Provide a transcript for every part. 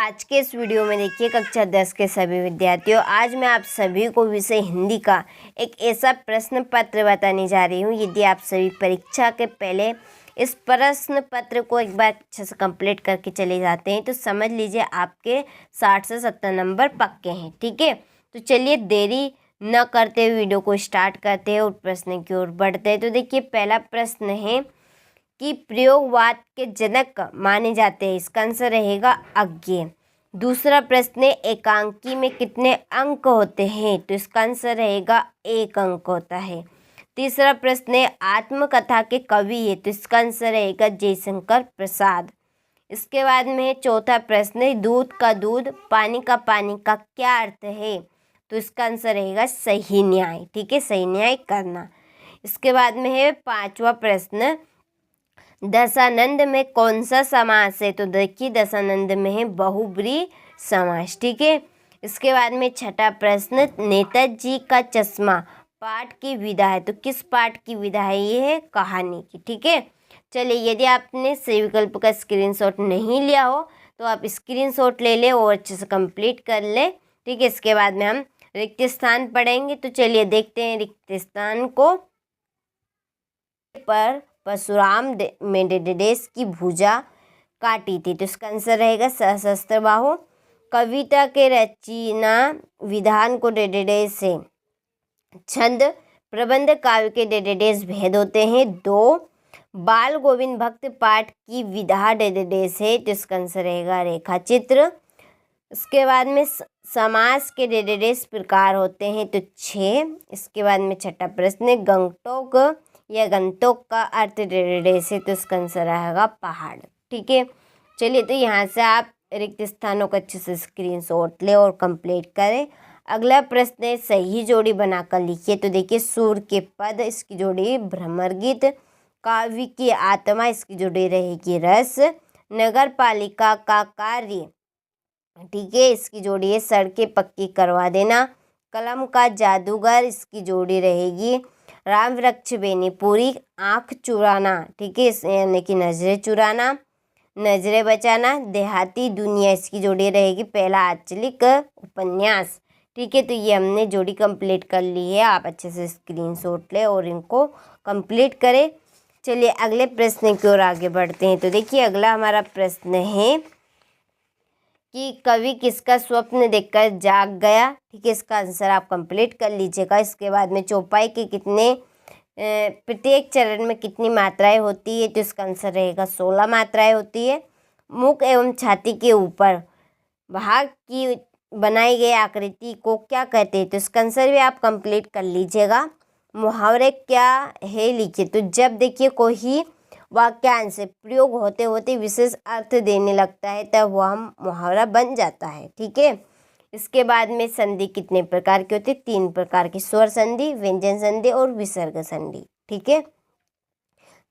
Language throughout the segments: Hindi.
आज के इस वीडियो में देखिए कक्षा 10 के सभी विद्यार्थियों, आज मैं आप सभी को विषय हिंदी का एक ऐसा प्रश्न पत्र बताने जा रही हूँ। यदि आप सभी परीक्षा के पहले इस प्रश्न पत्र को एक बार अच्छे से कंप्लीट करके चले जाते हैं तो समझ लीजिए आपके 60 से 70 नंबर पक्के हैं। ठीक है, तो चलिए देरी न करते हुए वीडियो को स्टार्ट करते हैं और प्रश्न की ओर बढ़ते हैं। तो देखिए पहला प्रश्न है कि प्रयोगवाद के जनक माने जाते हैं, इसका आंसर रहेगा अज्ञेय। दूसरा प्रश्न है एकांकी में कितने अंक होते हैं, तो इसका आंसर रहेगा 1 अंक होता है। तीसरा प्रश्न है आत्मकथा के कवि है, तो इसका आंसर रहेगा जयशंकर प्रसाद। इसके बाद में चौथा प्रश्न है दूध का दूध पानी का क्या अर्थ है, तो इसका आंसर रहेगा सही न्याय। ठीक है, सही न्याय करना। इसके बाद में है पांचवा प्रश्न दशानंद में कौन सा समास है, तो देखिए दशानंद में है बहुब्री समास। ठीक है, इसके बाद में छठा प्रश्न नेताजी का चश्मा पाठ की विधा है, तो किस पाठ की विधा है, ये है कहानी की। ठीक है, चलिए यदि आपने सही विकल्प का स्क्रीनशॉट नहीं लिया हो तो आप स्क्रीनशॉट ले लें और अच्छे से कंप्लीट कर लें। ठीक है, इसके बाद में हम रिक्त स्थान पढ़ेंगे। तो चलिए देखते हैं रिक्त स्थान को। पर परशुराम मेढेदेश की भुजा काटी थी, तो इसका आंसर रहेगा सहस्त्र बाहु। कविता के रचना विधान को डेडेडेश से छंद प्रबंध काव्य के डेडेडेश भेद होते हैं। 2 बाल गोविंद भक्त पाठ की विधा डेडेडेश है, तो इसका आंसर रहेगा रेखा चित्र। इसके बाद में समास के डेडेडेश प्रकार होते हैं, तो 6। इसके बाद में छठा प्रश्न गंगटोक या गंतोक का अर्थ डेडेडेश है, तो इसका आंसर रहेगा पहाड़। ठीक है, चलिए तो यहाँ से आप रिक्त स्थानों को अच्छे से स्क्रीनशॉट ले और कंप्लीट करें। अगला प्रश्न है सही जोड़ी बनाकर लिखिए। तो देखिए सूर्य के पद, इसकी जोड़ी भ्रमर गीत। काव्य की आत्मा, इसकी जोड़ी रहेगी रस। नगर पालिका का कार्य, ठीक है, इसकी जोड़ी है सड़कें पक्की करवा देना। कलम का जादूगर, इसकी जोड़ी रहेगी राम वृक्ष बेनीपुरी। आँख चुराना, ठीक है, यानी कि नजरें चुराना, नजरें बचाना। देहाती दुनिया, इसकी जोड़ी रहेगी पहला आंचलिक उपन्यास। ठीक है, तो ये हमने जोड़ी कंप्लीट कर ली है। आप अच्छे से स्क्रीनशॉट लें और इनको कंप्लीट करें। चलिए अगले प्रश्न की ओर आगे बढ़ते हैं। तो देखिए अगला हमारा प्रश्न है कि कवि किसका स्वप्न देखकर जाग गया। ठीक है, इसका आंसर आप कंप्लीट कर लीजिएगा। इसके बाद में चौपाई के कितने प्रत्येक चरण में कितनी मात्राएं होती है, तो इसका आंसर रहेगा 16 मात्राएं होती है। मुख एवं छाती के ऊपर भाग की बनाई गई आकृति को क्या कहते हैं, तो इसका आंसर भी आप कंप्लीट कर लीजिएगा। मुहावरे क्या है लिखिए। तो जब देखिए कोई वाक्यांश से प्रयोग होते होते विशेष अर्थ देने लगता है तब वह मुहावरा बन जाता है। ठीक है, इसके बाद में संधि कितने प्रकार की होती है, 3 प्रकार की, स्वर संधि, व्यंजन संधि और विसर्ग संधि। ठीक है,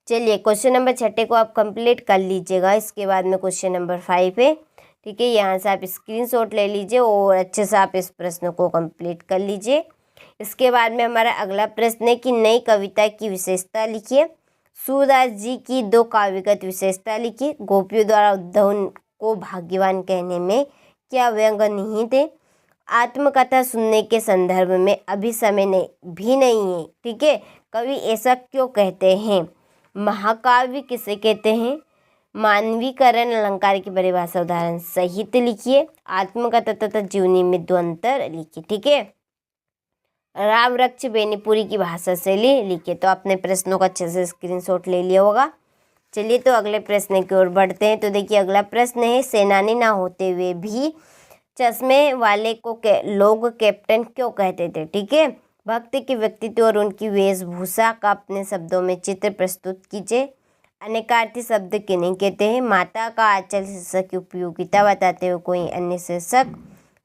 चलिए क्वेश्चन नंबर 6 को आप कंप्लीट कर लीजिएगा। इसके बाद में क्वेश्चन नंबर 5 है। ठीक है, यहाँ से आप स्क्रीनशॉट ले लीजिए और अच्छे से आप इस प्रश्न को कंप्लीट कर लीजिए। इसके बाद में हमारा अगला प्रश्न है कि नई कविता की विशेषता लिखिए। सूरदास जी की 2 काव्यगत विशेषता लिखिए। गोपियों द्वारा उद्धव को भाग्यवान कहने में क्या व्यंग निहित है। आत्मकथा सुनने के संदर्भ में अभी समय भी नहीं है। ठीक है, कवि ऐसा क्यों कहते हैं। महाकाव्य किसे कहते हैं। मानवीकरण अलंकार की परिभाषा उदाहरण सहित लिखिए। आत्मकथा तथा जीवनी में द्वंद्व लिखिए। ठीक है, राम वृक्ष बेनीपुरी की भाषा शैली लिखिए। तो आपने प्रश्नों का अच्छे से स्क्रीनशॉट ले लिया होगा। चलिए तो अगले प्रश्न की ओर बढ़ते हैं। तो देखिए अगला प्रश्न है सेनानी ना होते हुए भी चश्मे वाले को लोग कैप्टन क्यों कहते थे। ठीक है, भक्त के व्यक्तित्व और उनकी वेशभूषा का अपने शब्दों में चित्र प्रस्तुत कीजिए। अनेकार्थी शब्द किन्हें कहते हैं। माता का आंचल शीर्षक की उपयोगिता बताते हुए कोई अन्य शीर्षक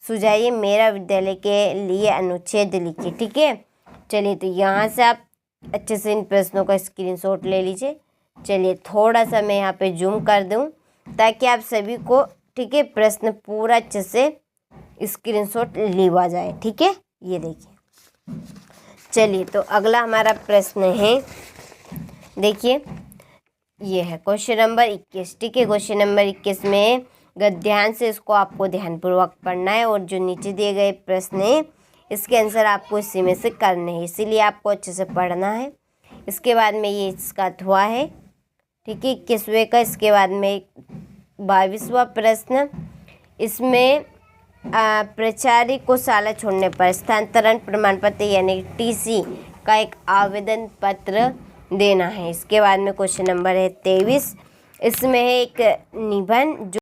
सुझाइए। मेरा विद्यालय के लिए अनुच्छेद लिखिए। ठीक है, चलिए तो यहाँ से आप अच्छे से इन प्रश्नों का स्क्रीनशॉट ले लीजिए। चलिए थोड़ा सा मैं यहाँ पे जूम कर दूँ ताकि आप सभी को, ठीक है, प्रश्न पूरा अच्छे से स्क्रीनशॉट लिया जाए। ठीक है, ये देखिए। चलिए तो अगला हमारा प्रश्न है, देखिए ये है क्वेश्चन नंबर 21। ठीक है, क्वेश्चन नंबर 21 में गद्यांश से इसको आपको ध्यानपूर्वक पढ़ना है और जो नीचे दिए गए प्रश्न हैं इसके आंसर आपको इसी में से करने हैं, इसीलिए आपको अच्छे से पढ़ना है। इसके बाद में ये इसका अथवा है, ठीक है, 21वें का। इसके बाद में 22वां प्रश्न, इसमें प्राचार्य को शाला छोड़ने पर स्थानांतरण प्रमाण पत्र यानी TC का एक आवेदन पत्र देना है। इसके बाद में क्वेश्चन नंबर है 23, इसमें है एक निबंध जो